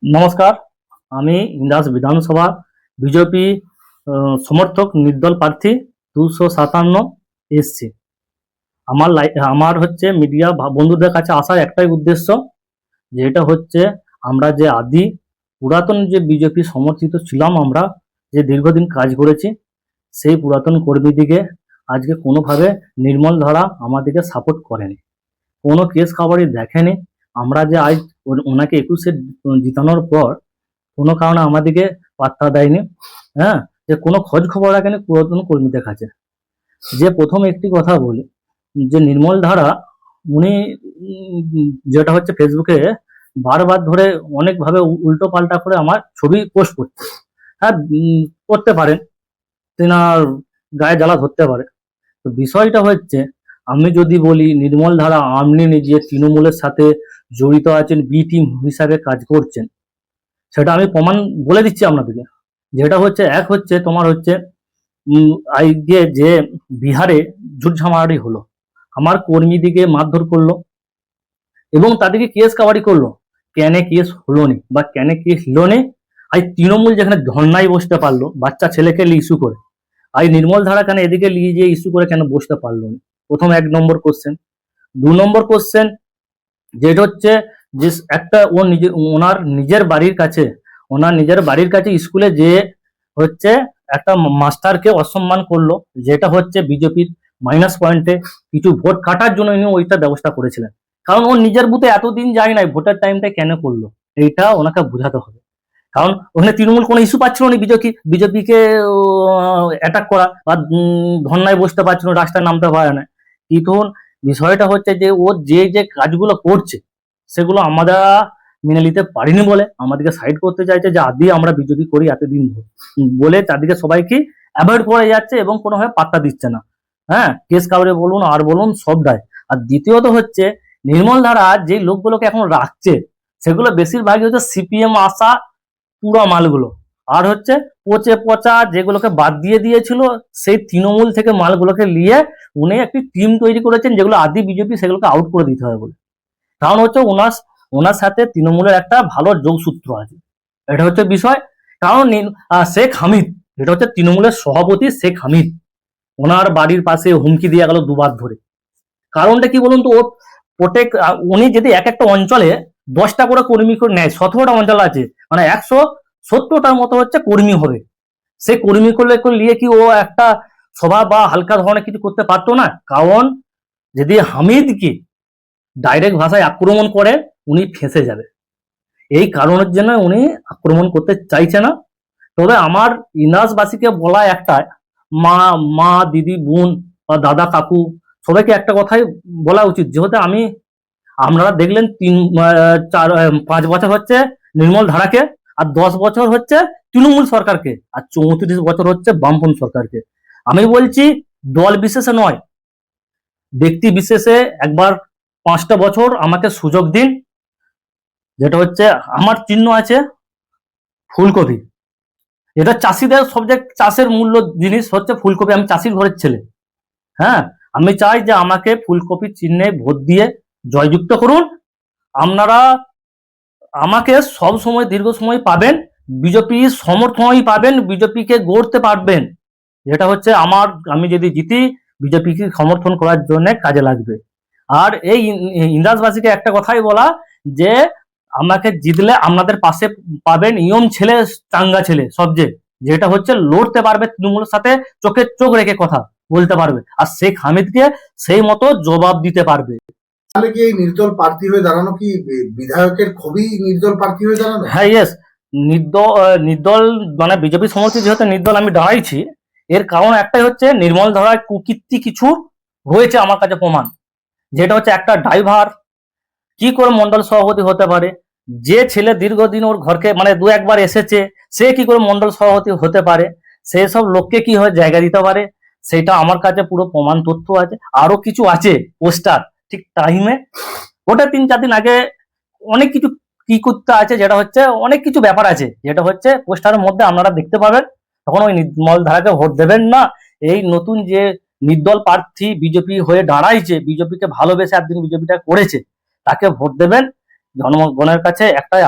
নমস্কার, আমি ইন্দাস বিধানসভা বিজেপি সমর্থক নির্দল প্রার্থী 257 এসছি। আমার হচ্ছে মিডিয়া বন্ধুদের কাছে আসার একটাই উদ্দেশ্য, যে এটা হচ্ছে আমরা যে আদি পুরাতন যে বিজেপি সমর্থিত ছিলাম, আমরা যে দীর্ঘদিন কাজ করেছি, সেই পুরাতন কর্মীদিকে আজকে কোনোভাবে নির্মল ধারা আমাদেরকে সাপোর্ট করেনি, কোনো কেস খাবারই দেখেনি। আমরা যে আজ ওনাকে 21-এ জিতানোর পর কোনো কারণে আমাদেরকে পাত্তা দেয়নি, হ্যাঁ, যে কোনো খোঁজ খবর রাখেনি পুরাতন কর্মীদের কাছে। যে প্রথম একটি কথা বলি, যে নির্মল ধারা উনি যেটা হচ্ছে ফেসবুকে বারবার ধরে অনেকভাবে উল্টো পাল্টা করে আমার ছবি পোস্ট করছে। হ্যাঁ, করতে পারেন, তেনার গায়ে জ্বালা ধরতে পারে। তো বিষয়টা হচ্ছে, আমি যদি বলি নির্মল ধারা আপনি নিজে তৃণমূলের সাথে জড়িত আছেন, বি টিম হিসাবে কাজ করছেন, সেটা আমি প্রমাণ বলে দিচ্ছি আপনাদেরকে। যেটা হচ্ছে, এক হচ্ছে তোমার হচ্ছে আজকে যে বিহারে ঝুটঝামারি হলো, আমার কর্মীদিকে মারধর করলো এবং তাদেরকে কেস কাবারি করলো। কেন কেস হলো নি বা কেন কেস হলো নি, আজ তৃণমূল যেখানে ধর্নায় বসতে পারলো বাচ্চা ছেলেকে ইস্যু করে, আজ নির্মল ধারা কেন এদিকে নিয়ে যে ইস্যু করে কেন বসতে পারলো না? প্রথম 1 নম্বর কোশ্চেন। 2 নম্বর কোশ্চেন, যেটা হচ্ছে যে একটা ওনার নিজের বাড়ির কাছে স্কুলে যে হচ্ছে একটা মাস্টারকে অসম্মান করলো, যেটা হচ্ছে বিজেপির মাইনাস পয়েন্টে কিছু ভোট কাটার জন্য উনি ওইটা ব্যবস্থা করেছিলেন। কারণ ও নিজের বুথে এতদিন যায় নাই, ভোটের টাইমটা কেন করলো এইটা ওনাকে বোঝাতে হবে। কারণ ওখানে তৃণমূল কোনো ইস্যু পাচ্ছিল না বিজেপিকে অ্যাটাক করা বা ধর্নায় বসতে পারছিল, রাস্তায় নামতে পারে না। কিন্তু বিষয়টা হচ্ছে যে ও যে কাজগুলো করছে সেগুলো আমরা মেনে নিতে পারিনি বলে আমাদেরকে সাইড করতে চাইছে, যে আদি আমরা বিজেপি করি এতদিন বলে তাদেরকে সবাইকে অ্যাভয়েড করে যাচ্ছে এবং কোনোভাবে পাত্তা দিচ্ছে না। হ্যাঁ, কেস কাভারে বলুন আর বলুন সব দায়। আর দ্বিতীয়ত হচ্ছে, নির্মল ধারা যে লোকগুলোকে এখন রাখছে সেগুলো বেশিরভাগই হচ্ছে সিপিএম আসা পুরো মালগুলো, আর হচ্ছে পচে পচা যেগুলোকে বাদ দিয়ে দিয়েছিল সেই তৃণমূল থেকে মালগুলোকে নিয়ে উনি একটি টিম তৈরি করেছেন, যেগুলো আদি বিজেপি, সেগুলোকে আউট করে দিতে হবে বলে। কারণ হচ্ছে ওনার সাথে তৃণমূলের একটা ভালো যোগসূত্র আছে, এটা হচ্ছে বিষয়। কারণ শেখ হামিদ, এটা হচ্ছে তৃণমূলের সভাপতি শেখ হামিদ, ওনার বাড়ির পাশে হুমকি দিয়ে গেল 2 বার ধরে। কারণটা কি বলুন তো, ও উনি যদি একটা অঞ্চলে 10টা করে কর্মী করে নেয়, 17টা অঞ্চল আছে, মানে 170টার মতো হচ্ছে কর্মী হবে। সে কর্মী করলে নিয়ে কি ও একটা সভা বা হালকা ধরনের কিছু করতে পারতো না? কারণ যদি হামিদকে ডাইরেক্ট ভাষায় আক্রমণ করে উনি ফেঁসে যাবে, এই কারণের জন্য উনি আক্রমণ করতে চাইছে না। তবে আমার ইন্দাসবাসীকে বলা একটাই, মা দিদি বোন বা দাদা কাকু সবাইকে একটা কথাই বলা উচিত, যেহেতু আপনারা দেখলেন 5 বছর হচ্ছে নির্মল ধারাকে, আর 10 বছর হচ্ছে তৃণমূল সরকারকে, আর 34 বছর হচ্ছে বামপন্থী সরকারকে। আমি বলছি দল বিশেষে নয়, ব্যক্তি বিশেষে একবার 5টা বছর আমাকে সুযোগ দিন। যেটা হচ্ছে আমার চিহ্ন আছে ফুলকপি, এটা চাষিদের সবচেয়ে চাষের মূল্য জিনিস হচ্ছে ফুলকপি। আমি চাষির ঘরের ছেলে, হ্যাঁ, আমি চাই যে আমাকে ফুলকপি চিহ্নে ভোট দিয়ে জয়যুক্ত করুন। আপনারা আমাকে সব সময় দীর্ঘ সময় পাবেন, বিজেপি সমর্থনই পাবেন, বিজেপিকে গড়তে পারবেন। যেটা হচ্ছে আমি যদি জিতি বিজেপিকে সমর্থন করার জন্য কাজে লাগবে। আর এই ইন্দাসবাসীকে একটা কথাই বলা, যে আমাকে জিতলে আপনাদের পাশে পাবেন ইয়ং ছেলে, চাঙ্গা ছেলে সবচেয়ে, যেটা হচ্ছে লড়তে পারবে তৃণমূলের সাথে, চোখে চোখ রেখে কথা বলতে পারবে, আর শেখ হামিদকে সেই মতো জবাব দিতে পারবে। তাহলে কি এই নির্দল প্রার্থী হয়ে দাঁড়ানো কি বিধায়কের খুবই নির্দল প্রার্থী হয়ে দাঁড়ানো? হ্যাঁ, ইয়েস, নির্দল মানে বিজেপি সমর্থিত যেহেতু নির্দল আমি দাঁড়াইছি, এর কারণ একটাই হচ্ছে নির্মল ধারার কুকীর্তি কিছু রয়েছে আমার কাছে প্রমাণ। যেটা হচ্ছে একটা ড্রাইভার কি করে মন্ডল সভাপতি হতে পারে, যে ছেলে দীর্ঘদিন ওর ঘরকে মানে 2-1 বার এসেছে, সে কি করে মন্ডল সভাপতি হতে পারে, সেই সব লোককে কি হয় জায়গা দিতে পারে, সেটা আমার কাছে পুরো প্রমাণ তথ্য আছে। আরো কিছু আছে পোস্টার, ঠিক টাইমে ওটা 3-4 দিন আগে অনেক কিছু কি করতে আছে, যেটা হচ্ছে অনেক কিছু ব্যাপার আছে, যেটা হচ্ছে পোস্টারের মধ্যে আপনারা দেখতে পাবেন। তখন ওই নির্মল ধারাকে ভোট দেবেন না। এই নতুন যে নির্দল প্রার্থী বিজেপি হয়ে দাঁড়াইছে, বিজেপিকে ভালোবেসে একদিন বিজেপিটা করেছে, তাকে ভোট দেবেন। জনগণের কাছে একটাই